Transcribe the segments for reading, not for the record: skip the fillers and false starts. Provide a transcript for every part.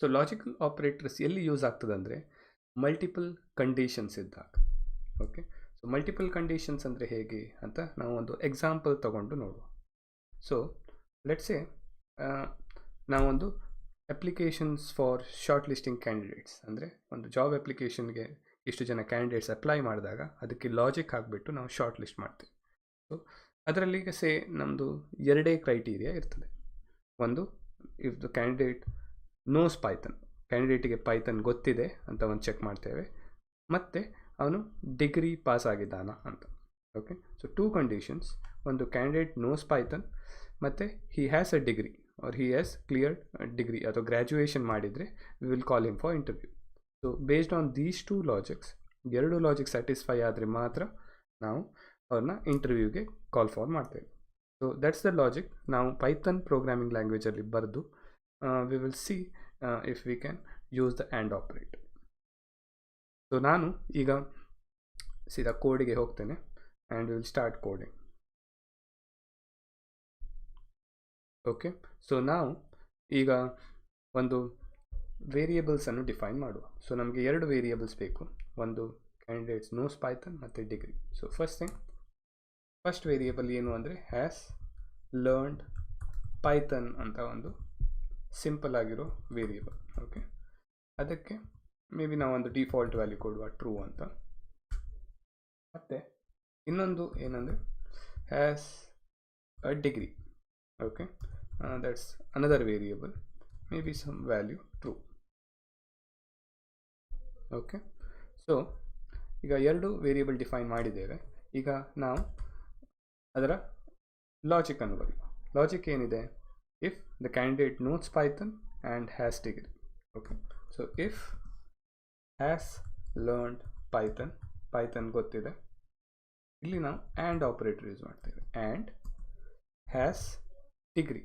So logical operators ಎಲ್ಲಿ use ಆಗ್ತದೆ ಅಂದರೆ ಮಲ್ಟಿಪಲ್ ಕಂಡೀಷನ್ಸ್ ಇದ್ದಾಗ. ಓಕೆ, ಸೊ ಮಲ್ಟಿಪಲ್ ಕಂಡೀಷನ್ಸ್ ಅಂದರೆ ಹೇಗೆ ಅಂತ ನಾವು ಒಂದು ಎಕ್ಸಾಂಪಲ್ ತಗೊಂಡು ನೋಡುವ. ಸೊ ಲೆಟ್ಸೆ ನಾವೊಂದು applications for short listing candidates, ಅಂದರೆ ಒಂದು ಜಾಬ್ ಅಪ್ಲಿಕೇಶನ್ಗೆ ಇಷ್ಟು ಜನ ಕ್ಯಾಂಡಿಡೇಟ್ಸ್ ಅಪ್ಲೈ ಮಾಡಿದಾಗ ಅದಕ್ಕೆ ಲಾಜಿಕ್ ಹಾಕಿಬಿಟ್ಟು ನಾವು ಶಾರ್ಟ್ ಲಿಸ್ಟ್ ಮಾಡ್ತೀವಿ. ಸೊ ಅದರಲ್ಲಿ ನಮ್ಮದು ಎರಡೇ ಕ್ರೈಟೀರಿಯಾ ಇರ್ತದೆ. ಒಂದು, if the candidate knows Python, ಕ್ಯಾಂಡಿಡೇಟಿಗೆ ಪೈಥನ್ ಗೊತ್ತಿದೆ ಅಂತ ಒಂದು ಚೆಕ್ ಮಾಡ್ತೇವೆ, ಮತ್ತು ಅವನು ಡಿಗ್ರಿ ಪಾಸ್ ಆಗಿದ್ದಾನ ಅಂತ. Okay, so 2 conditions. ಒಂದು, ಕ್ಯಾಂಡಿಡೇಟ್ ನೋಸ್ ಪೈಥನ್, ಮತ್ತು he has a degree R he has cleared degree ಅಥವಾ ಗ್ರ್ಯಾಜುಯೇಷನ್ ಮಾಡಿದರೆ we will call him for interview. So based on these 2 logics, 2 logic satisfy ಆದರೆ ಮಾತ್ರ ನಾವು ಅವ್ರನ್ನ ಇಂಟರ್ವ್ಯೂಗೆ call for ಮಾಡ್ತೇವೆ. So that's the logic. ನಾವು Python programming ಲ್ಯಾಂಗ್ವೇಜಲ್ಲಿ ಬರೆದು we will see if we can use the and operator. So ನಾನು ಈಗ ಸೀದಾ ಕೋಡಿಗೆ ಹೋಗ್ತೇನೆ and will start coding. Okay, so ನಾವು ಈಗ ಒಂದು ವೇರಿಯೇಬಲ್ಸನ್ನು ಡಿಫೈನ್ ಮಾಡುವ. ಸೊ ನಮಗೆ 2 ವೇರಿಯೇಬಲ್ಸ್ ಬೇಕು, ಒಂದು ಕ್ಯಾಂಡಿಡೇಟ್ಸ್ ನೋಸ್ ಪೈಥನ್ ಮತ್ತು ಡಿಗ್ರಿ. ಸೊ ಫಸ್ಟ್ ವೇರಿಯೇಬಲ್ ಏನು ಅಂದರೆ ಹ್ಯಾಸ್ ಲರ್ನ್ಡ್ ಪೈಥನ್ ಅಂತ ಒಂದು ಸಿಂಪಲ್ ಆಗಿರೋ ವೇರಿಯೇಬಲ್. ಓಕೆ, ಅದಕ್ಕೆ ಮೇ ಬಿ ನಾವೊಂದು ಡಿಫಾಲ್ಟ್ ವ್ಯಾಲ್ಯೂ ಕೊಡುವ ಟ್ರೂ ಅಂತ. ಮತ್ತು ಇನ್ನೊಂದು ಏನಂದರೆ has a degree. Okay, that's another variable, maybe some value true. Okay, so ಈಗ 2 ವೇರಿಯೇಬಲ್ ಡಿಫೈನ್ ಮಾಡಿದ್ದೇವೆ. ಈಗ ನಾವು ಅದರ ಲಾಜಿಕನ್ನು ಬರೆಯುವ. ಲಾಜಿಕ್ ಏನಿದೆ? If the candidate notes Python and has degree. Okay, so if has learned Python ಗೊತ್ತಿದೆ, ಇಲ್ಲಿ ನಾವು ಆ್ಯಂಡ್ ಆಪರೇಟರ್ ಯೂಸ್ ಮಾಡ್ತೇವೆ. And has degree,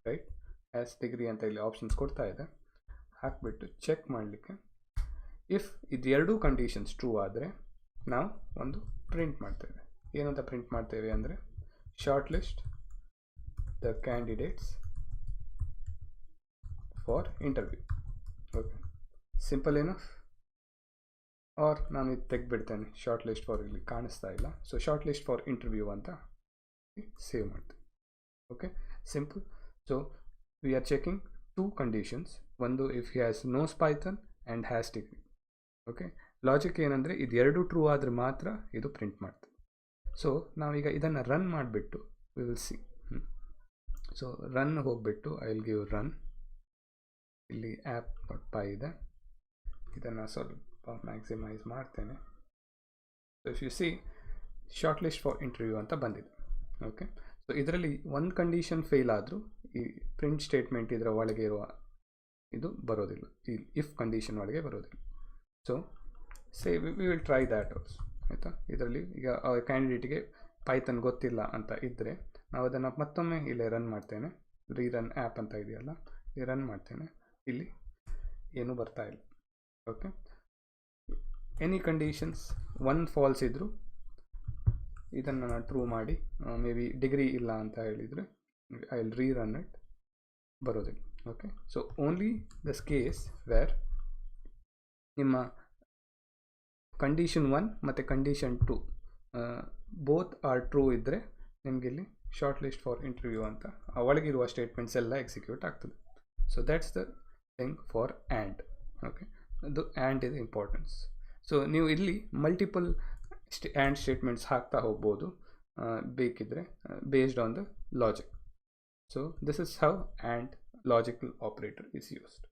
right? Has degree ಅಂತ ಇಲ್ಲಿ ಆಪ್ಷನ್ಸ್ ಕೊಡ್ತಾ ಇದೆ, ಹಾಕಿಬಿಟ್ಟು ಚೆಕ್ ಮಾಡಲಿಕ್ಕೆ ಇಫ್ ಇದು 2 ಕಂಡೀಷನ್ಸ್ ಟ್ರೂ ಆದರೆ ನಾವು ಒಂದು ಪ್ರಿಂಟ್ ಮಾಡ್ತೇವೆ. ಏನಂತ ಪ್ರಿಂಟ್ ಮಾಡ್ತೇವೆ ಅಂದರೆ short list the candidates for interview. Okay, simple enough. Or ನಾನು ಇದು ತೆಗೆದುಬಿಡ್ತೇನೆ, ಶಾರ್ಟ್ ಲಿಸ್ಟ್ ಫಾರ್ ಇಲ್ಲಿ ಕಾಣಿಸ್ತಾ ಇಲ್ಲ. So short list for interview ಅಂತ ಸೇವ್ ಮಾಡ್ತೀವಿ. Okay, simple. So we are checking 2 conditions. ಒಂದು, if he has knows Python and has degree. Okay, logic ಏನಂದರೆ ಇದು 2 ಟ್ರೂ ಆದರೆ ಮಾತ್ರ ಇದು ಪ್ರಿಂಟ್ ಮಾಡ್ತದೆ. ಸೊ ನಾವೀಗ ಇದನ್ನು ರನ್ ಮಾಡಿಬಿಟ್ಟು we will see. So run ಹೋಗಿಬಿಟ್ಟು ಐ ವಿಲ್ ಗಿವ್ ರನ್. ಇಲ್ಲಿ app.py ಇದೆ, ಇದನ್ನು ಸ್ವಲ್ಪ ಮ್ಯಾಕ್ಸಿಮೈಸ್ ಮಾಡ್ತೇನೆ. So if U C short list for interview ಅಂತ ಬಂದಿದೆ. ಓಕೆ, ಸೊ ಇದರಲ್ಲಿ ಒಂದು ಕಂಡೀಷನ್ ಫೇಲ್ ಆದರೂ ಈ ಪ್ರಿಂಟ್ ಸ್ಟೇಟ್ಮೆಂಟ್ ಇದರ ಒಳಗೆ ಇರುವ ಇದು ಬರೋದಿಲ್ಲ, ಈ ಇಫ್ ಕಂಡೀಷನ್ ಒಳಗೆ ಬರೋದಿಲ್ಲ. So we will try that also, ಆಯಿತಾ? ಇದರಲ್ಲಿ ಈಗ ಕ್ಯಾಂಡಿಡೇಟಿಗೆ ಪೈಥನ್ ಗೊತ್ತಿಲ್ಲ ಅಂತ ಇದ್ದರೆ ನಾವು ಅದನ್ನು ಮತ್ತೊಮ್ಮೆ ಇಲ್ಲೇ ರನ್ ಮಾಡ್ತೇನೆ. ರೀರನ್ ಆ್ಯಪ್ ಅಂತ ಇದೆಯಲ್ಲ, ಇಲ್ಲಿ ರನ್ ಮಾಡ್ತೇನೆ. ಇಲ್ಲಿ ಏನೂ ಬರ್ತಾ ಇಲ್ಲ. ಓಕೆ, ಎನಿ ಕಂಡೀಷನ್ಸ್ 1 ಫಾಲ್ಸ್ ಇದ್ದರೂ ಇದನ್ನು ನಾನು ಟ್ರೂ ಮಾಡಿ ಮೇ ಬಿ ಡಿಗ್ರಿ ಇಲ್ಲ ಅಂತ ಹೇಳಿದರೆ ಐ ವಿಲ್ ರೀರನ್ ಇಟ್, ಬರೋದಿಲ್ಲ. Okay, so only this case wear ನಿಮ್ಮ ಕಂಡೀಷನ್ 1 ಮತ್ತು ಕಂಡೀಷನ್ 2 ಬೋತ್ ಆರ್ ಟ್ರೂ ಇದ್ದರೆ ನಿಮಗೆ ಇಲ್ಲಿ ಶಾರ್ಟ್ ಲಿಸ್ಟ್ ಫಾರ್ ಇಂಟರ್ವ್ಯೂ ಅಂತ ಒಳಗಿರುವ ಸ್ಟೇಟ್ಮೆಂಟ್ಸ್ ಎಲ್ಲ ಎಕ್ಸಿಕ್ಯೂಟ್ ಆಗ್ತದೆ. So that's the thing for and. Okay, ಅದು ಆ್ಯಂಡ್ ಇದೆ ಇಂಪಾರ್ಟೆನ್ಸ್. ಸೊ ನೀವು ಇಲ್ಲಿ ಮಲ್ಟಿಪಲ್ ಆ್ಯಂಡ್ ಸ್ಟೇಟ್ಮೆಂಟ್ಸ್ ಹಾಕ್ತಾ ಹೋಗ್ಬೋದು ಬೇಕಿದ್ದರೆ, based on the logic. So this is how and logical operator is used.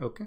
Okay.